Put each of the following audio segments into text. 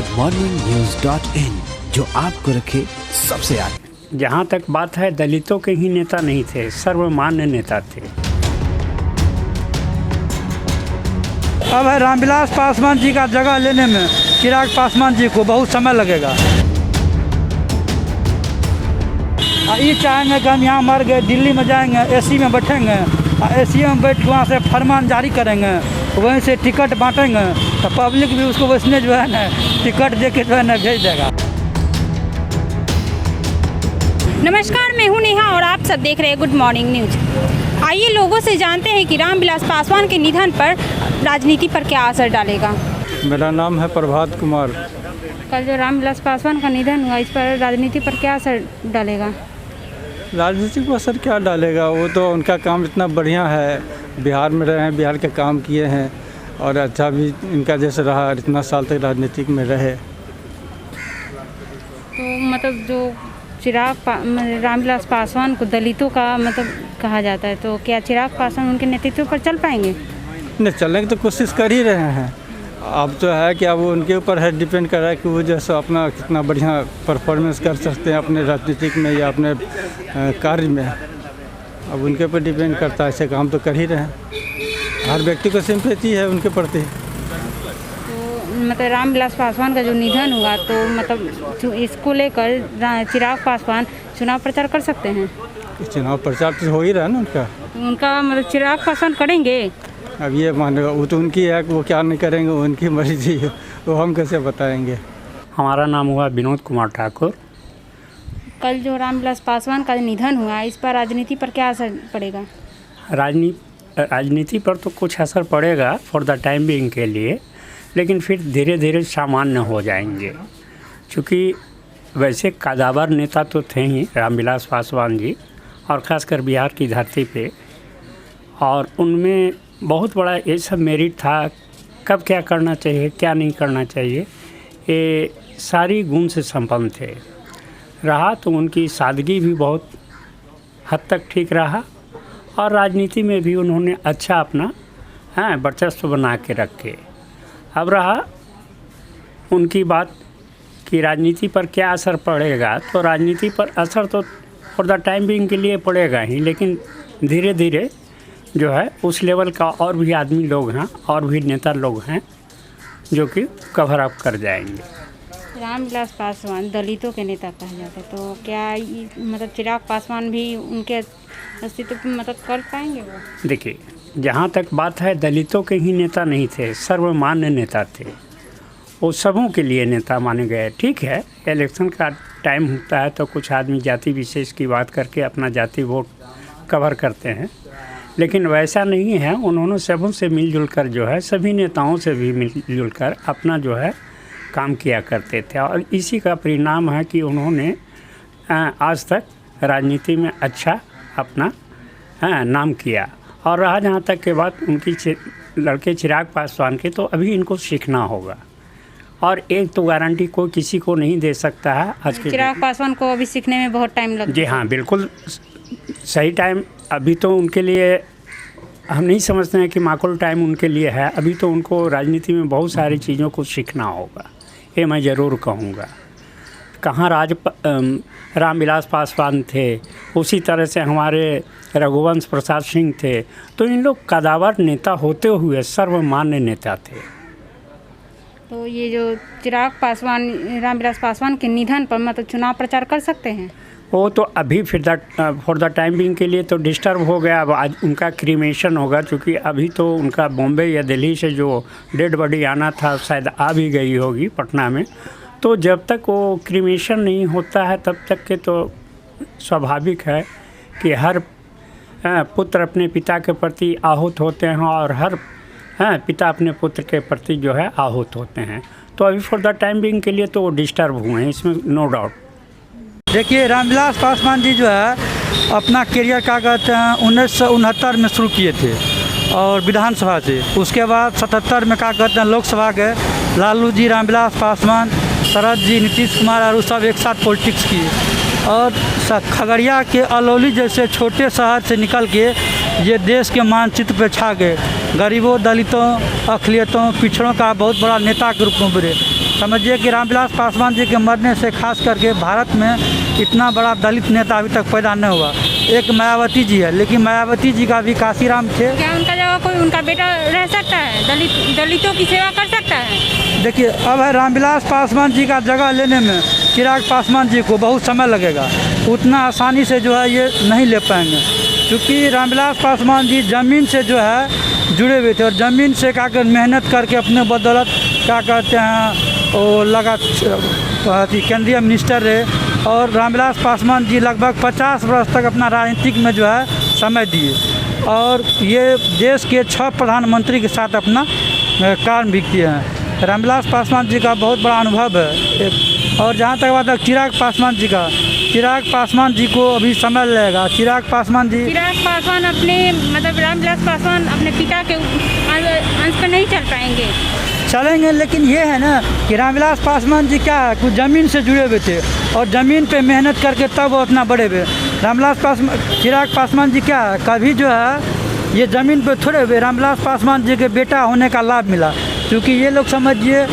goodmorningnews.in, जो आपको रखे सबसे आगे। जहाँ तक बात है, दलितों के ही नेता नहीं थे, सर्वमान्य नेता थे। अब है रामविलास पासवान जी का जगह लेने में चिराग पासवान जी को बहुत समय लगेगा। ये चाहेंगे कि हम यहाँ मर गए, दिल्ली में जाएंगे, एसी में बैठेंगे, एसी में बैठ के वहाँ से फरमान जारी करेंगे, वहीं से टिकट बांटेंगे तो पब्लिक भी उसको वैसने जो है ना टिकट दे के जो है ना भेज देगा। नमस्कार, मैं हूँ नेहा और आप सब देख रहे हैं गुड मॉर्निंग न्यूज। आइए लोगों से जानते हैं कि रामविलास पासवान के निधन पर राजनीति पर क्या असर डालेगा। मेरा नाम है प्रभात कुमार। कल जो रामविलास पासवान का निधन हुआ, इस पर राजनीति पर क्या असर डालेगा? राजनीति पर असर क्या डालेगा, वो तो उनका काम इतना बढ़िया है, बिहार में रहे हैं, बिहार के काम किए हैं और अच्छा भी इनका जैसे रहा, इतना साल तक राजनीतिक में रहे। तो मतलब जो रामविलास पासवान को दलितों का मतलब कहा जाता है, तो क्या चिराग पासवान उनके नेतृत्व पर चल पाएंगे? नहीं, चलने की तो कोशिश कर ही रहे हैं। अब तो है कि अब वो उनके ऊपर है, डिपेंड कर रहा है कि वो जैसा अपना कितना बढ़िया परफॉर्मेंस कर सकते हैं अपने राजनीतिक में या अपने कार्य में। अब उनके ऊपर डिपेंड करता है, ऐसे काम तो कर ही रहे हैं। हर व्यक्ति को सिंपैथी है उनके प्रति। तो मतलब रामविलास पासवान का जो निधन हुआ, तो मतलब इसको लेकर चिराग पासवान चुनाव प्रचार कर सकते हैं? चुनाव प्रचार तो हो ही रहा है ना उनका मतलब चिराग पासवान करेंगे। अब ये मान लो वो तो उनकी है कि वो क्या नहीं करेंगे, उनकी मर्जी है, वो हम कैसे बताएंगे। हमारा नाम हुआ विनोद कुमार ठाकुर। कल जो रामविलास पासवान का निधन हुआ, इस पर राजनीति पर क्या असर पड़ेगा? राजनीति पर तो कुछ असर पड़ेगा फॉर द टाइम बीइंग के लिए, लेकिन फिर धीरे धीरे सामान्य हो जाएंगे। क्योंकि वैसे कदावर नेता तो थे ही रामविलास पासवान जी, और ख़ासकर बिहार की धरती पे, और उनमें बहुत बड़ा ये सब मेरिट था, कब क्या करना चाहिए क्या नहीं करना चाहिए, ये सारी गुण से संपन्न थे। रहा तो उनकी सादगी भी बहुत हद तक ठीक रहा, और राजनीति में भी उन्होंने अच्छा अपना वर्चस्व बना के रखे। अब रहा उनकी बात कि राजनीति पर क्या असर पड़ेगा, तो राजनीति पर असर तो फॉर द टाइम बीइंग के लिए पड़ेगा ही, लेकिन धीरे धीरे जो है उस लेवल का और भी आदमी लोग हैं और भी नेता लोग हैं जो कि कवर अप कर जाएंगे। रामविलास पासवान दलितों के नेता कहे जाते हैं, तो क्या मतलब चिराग पासवान भी उनके अस्तित्व पर मतलब कर पाएंगे वो? देखिए, जहाँ तक बात है, दलितों के ही नेता नहीं थे, सर्वमान्य नेता थे। वो सबों के लिए नेता माने गए। ठीक है, इलेक्शन का टाइम होता है तो कुछ आदमी जाति विशेष की बात करके अपना जाति वोट कवर करते हैं, लेकिन वैसा नहीं है। उन्होंने सबों से मिलजुल कर जो है, सभी नेताओं से भी मिलजुल कर अपना जो है काम किया करते थे, और इसी का परिणाम है कि उन्होंने आज तक राजनीति में अच्छा अपना नाम किया। और रहा जहाँ तक के बात उनकी लड़के चिराग पासवान के, तो अभी इनको सीखना होगा, और एक तो गारंटी कोई किसी को नहीं दे सकता है आज के। चिराग पासवान को अभी सीखने में बहुत टाइम लगेगा। जी हाँ, बिल्कुल सही टाइम अभी तो उनके लिए हम नहीं समझते हैं कि माकूल टाइम उनके लिए है। अभी तो उनको राजनीति में बहुत सारी चीज़ों को सीखना होगा, ये मैं ज़रूर कहूँगा। कहाँ रामविलास पासवान थे, उसी तरह से हमारे रघुवंश प्रसाद सिंह थे, तो इन लोग कदावर नेता होते हुए सर्वमान्य नेता थे। तो ये जो चिराग पासवान रामविलास पासवान के निधन पर मतलब चुनाव प्रचार कर सकते हैं? वो तो अभी फिर फॉर द टाइम बीइंग के लिए तो डिस्टर्ब हो गया। अब आज उनका क्रीमेशन होगा, क्योंकि अभी तो उनका बॉम्बे या दिल्ली से जो डेड बॉडी आना था शायद आ भी गई होगी पटना में। तो जब तक वो क्रीमेशन नहीं होता है तब तक के तो स्वाभाविक है कि हर पुत्र अपने पिता के प्रति आहूत होते हैं, और हर पिता अपने पुत्र के प्रति जो है आहूत होते हैं। तो अभी फॉर द टाइम बीइंग के लिए तो वो डिस्टर्ब हुए हैं, इसमें नो डाउट। देखिए, रामविलास पासवान जी जो है अपना करियर क्या कहते हैं 1969 में शुरू किए थे, और विधानसभा से। उसके बाद 77 में क्या कहते हैं लोकसभा गए। लालू जी, रामविलास पासवान, शरद जी, नीतीश कुमार और सब एक साथ पॉलिटिक्स किए, और खगड़िया के अलौली जैसे छोटे शहर से निकल के ये देश के मानचित्र पर छा गए। गरीबों, दलितों, अक़लियतों, पिछड़ों का बहुत बड़ा नेता के रूप में उभरे। समझिए कि रामविलास पासवान जी के मरने से खास करके भारत में इतना बड़ा दलित नेता अभी तक पैदा नहीं हुआ। एक मायावती जी है, लेकिन मायावती जी का भी काशीराम थे। क्या उनका जगह कोई उनका बेटा रह सकता है, दलितों की सेवा कर सकता है? देखिए, अब है रामविलास पासवान जी का जगह लेने में चिराग पासवान जी को बहुत समय लगेगा, उतना आसानी से जो है ये नहीं ले पाएंगे, क्योंकि रामविलास पासवान जी ज़मीन से जो है जुड़े हुए थे और ज़मीन से क्या कर मेहनत करके अपने बदौलत क्या कहते हैं वो लगा केंद्रीय मिनिस्टर रहे और रामविलास पासवान जी लगभग 50 वर्ष तक अपना राजनीतिक में जो है समय दिए और ये देश के 6 प्रधानमंत्री के साथ अपना काम भी किए हैं। रामविलास पासवान जी का बहुत बड़ा अनुभव है। और जहाँ तक बात है चिराग पासवान जी का, चिराग पासवान जी को अभी समय लगेगा। चिराग पासवान अपने मतलब रामविलास पासवान अपने पिता के अंश पर नहीं चल पाएंगे, चलेंगे, लेकिन ये है ना कि रामविलास पासवान जी क्या है, कुछ ज़मीन से जुड़े हुए थे और ज़मीन पे मेहनत करके तब वो उतना बड़े हुए। चिराग पासवान जी क्या है, कभी जो है ये ज़मीन पे थोड़े हुए, रामविलास पासवान जी के बेटा होने का लाभ मिला, क्योंकि ये लोग समझिए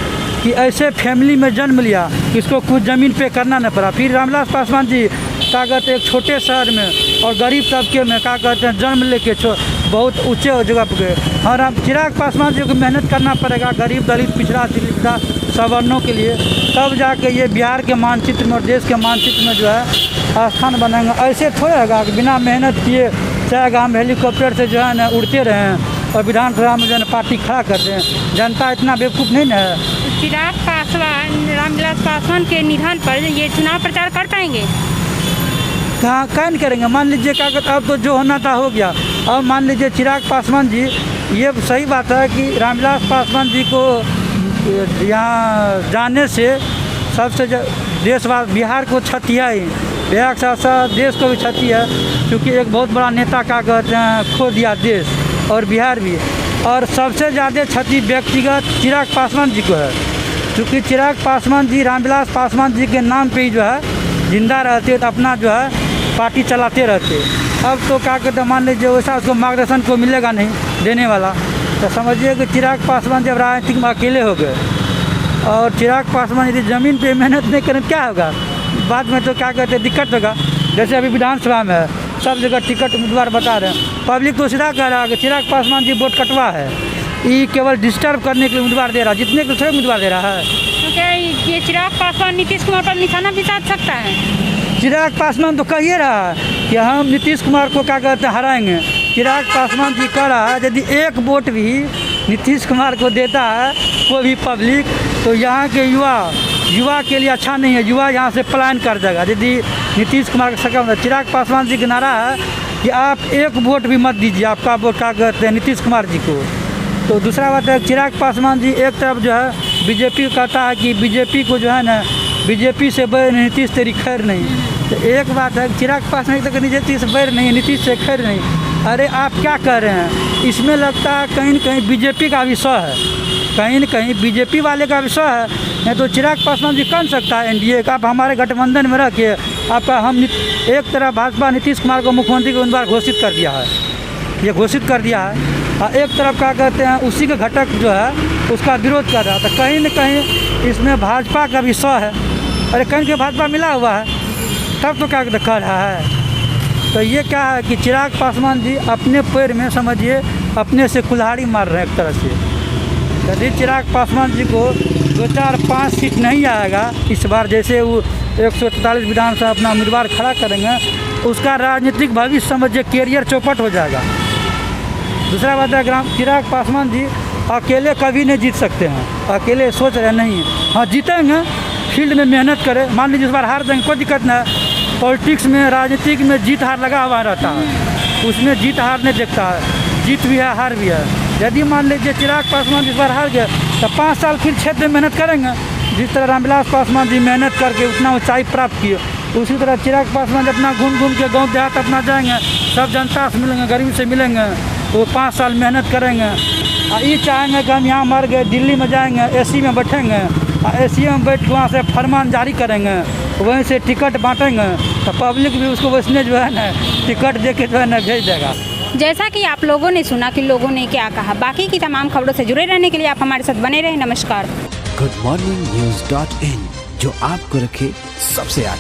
कि ऐसे फैमिली में जन्म लिया इसको कुछ ज़मीन पे करना न पड़ा। फिर रामविलास पासवान जी क्या कहते हैं एक छोटे शहर में और गरीब तबके में क्या कहते हैं जन्म लेके बहुत ऊंचे जगह पर गए। और चिराग पासवान जी को मेहनत करना पड़ेगा गरीब दलित पिछड़ा पिछड़ा सवर्णों के लिए, तब जाके ये बिहार के मानचित्र में और देश के मानचित्र में जो है स्थान बनेंगे। ऐसे थोड़े होगा कि बिना मेहनत किए चाहे हम हेलीकॉप्टर से जो है ना उड़ते रहें और विधानसभा में जो है पार्टी खड़ा कर दें। जनता इतना बेवकूफ़ नहीं ना है। चिराग पासवान रामविलास पासवान के निधन पर ये चुनाव प्रचार कर पाएंगे? कहाँ नहीं करेंगे। मान लीजिए क्या कहते अब तो जो होना था हो गया। अब मान लीजिए चिराग पासवान जी, ये सही बात है कि रामविलास पासवान जी को यहाँ जाने से सबसे देशवासी बिहार को क्षति है ही, बिहार के साथ साथ देश को भी क्षति है, क्योंकि एक बहुत बड़ा नेता का कहते हैं खो दिया देश और बिहार भी। और सबसे ज़्यादा क्षति व्यक्तिगत चिराग पासवान जी को है, क्योंकि चिराग पासवान जी रामविलास पासवान जी के नाम पे ही जो है जिंदा रहते तो अपना जो है पार्टी चलाते रहते। अब तो क्या कहते मान लीजिए वैसा उसको मार्गदर्शन को मिलेगा नहीं देने वाला, तो समझिए कि चिराग पासवान जब राजनीतिक में अकेले हो गए और चिराग पासवान यदि ज़मीन पे मेहनत नहीं करें क्या होगा बाद में, तो क्या कहते दिक्कत होगा। जैसे अभी विधानसभा में है, सब जगह टिकट उम्मीदवार बता रहे हैं, पब्लिक तो सीधा कह रहा है कि चिराग पासवान जी वोट कटवा है, ये केवल डिस्टर्ब करने के लिए उम्मीदवार दे रहा है, जितने के लिए उम्मीदवार दे रहा है। तो क्या ये चिराग पासवान नीतीश कुमार पर निशाना भी साध सकता है? चिराग पासवान तो कह ही रहा है कि हम नीतीश कुमार को क्या कहते हैं हराएंगे। चिराग पासवान जी कह रहा है यदि एक वोट भी नीतीश कुमार को देता है कोई भी पब्लिक, तो यहाँ के युवा के लिए अच्छा नहीं है, युवा यहाँ से पलायन कर जाएगा यदि नीतीश कुमार का सकम। चिराग पासवान जी का नारा है कि आप एक वोट भी मत दीजिए, आपका वोट क्या कहते हैं नीतीश कुमार जी को। तो दूसरा बात है चिराग पासवान जी एक तरफ जो है बीजेपी कहता है कि बीजेपी को जो है ना बीजेपी से बैर नीतीश तेरी खैर नहीं। तो एक बात है चिराग पासवान तक नीतीश से बैर नहीं, नीतीश से खैर नहीं। अरे आप क्या कर रहे हैं, इसमें लगता है कहीं न कहीं बीजेपी का विषय है, कहीं न कहीं बीजेपी वाले का विषय है। नहीं तो चिराग पासवान जी कर सकता है एनडीए का, आप हमारे गठबंधन में रह के आपका हम एक तरफ भाजपा नीतीश कुमार को मुख्यमंत्री के उम्मीदवार घोषित कर दिया है, ये घोषित कर दिया है, और एक तरफ क्या कहते हैं उसी के घटक जो है उसका विरोध कर रहा था। कहीं न कहीं इसमें भाजपा का विषय है। अरे कहीं के भाजपा मिला हुआ है तब तो क्या कर रहा है। तो ये क्या है कि चिराग पासवान जी अपने पैर में समझिए अपने से कुल्हाड़ी मार रहे हैं एक तरह से। यदि चिराग पासवान जी को 2, 4, 5 सीट नहीं आएगा इस बार, जैसे वो 143 विधानसभा अपना उम्मीदवार खड़ा करेंगे, उसका राजनीतिक भविष्य समझिए कैरियर चौपट हो जाएगा। दूसरा बात है चिराग पासवान जी अकेले कभी नहीं जीत सकते हैं, अकेले सोच रहे नहीं। हाँ जीतेंगे, फील्ड में मेहनत करें। मान लीजिए इस बार हार देंगे कोई दिक्कत नहीं, पॉलिटिक्स में राजनीतिक में जीत हार लगा हुआ रहता है, उसमें जीत हार नहीं देखता है, जीत भी है हार भी है। यदि मान लीजिए चिराग पासवान इस बार हार गए तो 5 साल फिर क्षेत्र में मेहनत करेंगे। जिस तरह रामविलास पासवान जी मेहनत करके उतना ऊंचाई प्राप्त किए, उसी तरह चिराग पासवान अपना घूम घूम के गाँव देहात अपना जाएंगे, सब जनता से मिलेंगे, गरीब से मिलेंगे, वो 5 साल मेहनत करेंगे। और ये चाहेंगे कि हम यहाँ मर गए दिल्ली में जाएंगे, एसी में बैठेंगे, एसी में बैठ के वहाँ से फरमान जारी करेंगे, वहीं से टिकट बांटेंगे, तो पब्लिक भी उसको वैसने जो है ना टिकट दे के जो है ना भेज देगा। जैसा कि आप लोगों ने सुना कि लोगों ने क्या कहा, बाकी की तमाम खबरों से जुड़े रहने के लिए आप हमारे साथ बने रहें। नमस्कार। goodmorningnews.in, जो आपको रखे सबसे आगे।